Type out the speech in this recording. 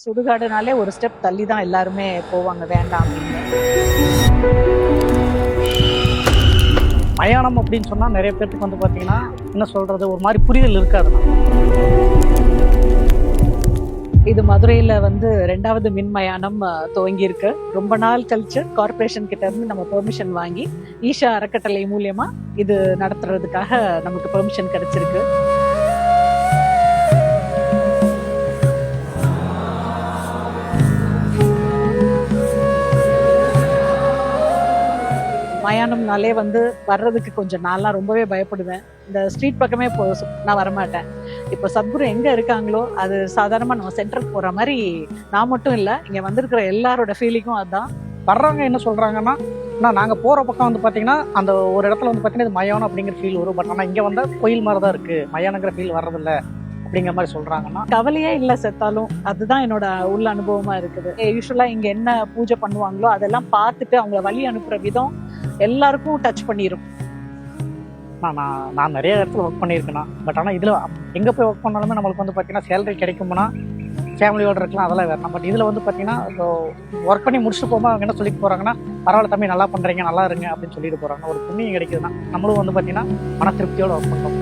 சுடுகாடுனாலே ஒரு ஸ்டெப் தள்ளி தான் எல்லாருமே போவாங்க வேண்டாம் அப்படின்னு. மயானம் அப்படின்னு சொன்னால் நிறைய பேர்த்துக்கு வந்து பார்த்தீங்கன்னா என்ன சொல்கிறது ஒரு மாதிரி புரிதல் இருக்காதுண்ணா. இது மதுரையில வந்து 2வது மின்மயானம் துவங்கி இருக்கு. ரொம்ப நாள் கழிச்சு கார்பரேஷன் கிட்ட இருந்து நம்ம பெர்மிஷன் வாங்கி ஈஷா அறக்கட்டளை மூலியமா இது நடத்துறதுக்காக நமக்கு பெர்மிஷன் கிடைச்சிருக்கு. மயானம்னாலே வந்து வர்றதுக்கு கொஞ்சம் நான்லாம் ரொம்பவே பயப்படுவேன். இந்த ஸ்ட்ரீட் பக்கமே நான் வரமாட்டேன். இப்போ சத்குரு எங்க இருக்காங்களோ அது சாதாரணமா நம்ம சென்டருக்கு போற மாதிரி நான் மட்டும் இல்லை, இங்க வந்திருக்கிற எல்லாரோட ஃபீலிங்கும் அதுதான். வர்றவங்க என்ன சொல்கிறாங்கன்னா, நாங்கள் போகிற பக்கம் வந்து பார்த்தீங்கன்னா அந்த ஒரு இடத்துல வந்து பார்த்தீங்கன்னா இது மயானம் அப்படிங்கிற ஃபீல் வரும். பட் ஆனால் இங்கே வந்தால் கோயில் மாதிரி தான் இருக்குது, மயானங்கிற ஃபீல் வர்றதில்ல அப்படிங்கிற மாதிரி சொல்கிறாங்கன்னா கவலையே இல்லை செத்தாலும். அதுதான் என்னோட உள்ள அனுபவமா இருக்குது. யூஸ்வலா இங்க என்ன பூஜை பண்ணுவாங்களோ அதெல்லாம் பார்த்துட்டு அவங்கள வழி அனுப்புற விதம் எல்லாருக்கும் டச் பண்ணிடும். நான் நிறைய இடத்துல ஒர்க் பண்ணியிருக்கேண்ணா. பட் ஆனால் இதில் எங்கே போய் ஒர்க் பண்ணாலுமே நம்மளுக்கு வந்து பார்த்தீங்கன்னா சேலரி கிடைக்கும்னா ஃபேமிலியோடு இருக்கலாம், அதெல்லாம் வேறு. பட் இதில் வந்து பார்த்தீங்கன்னா இப்போ ஒர்க் பண்ணி முடிச்சுட்டு போகும்போது அவங்க என்ன சொல்லிட்டு போகிறாங்கன்னா, பரவாயில்ல தம்பி நல்லா பண்ணுறீங்க நல்லா இருங்க அப்படின்னு சொல்லிட்டு போகிறாங்க. ஒரு புண்ணியம் கிடைக்குதுன்னா நம்மளும் வந்து பார்த்தீங்கன்னா மன திருப்தியோடு ஒர்க் பண்ணுறோம்.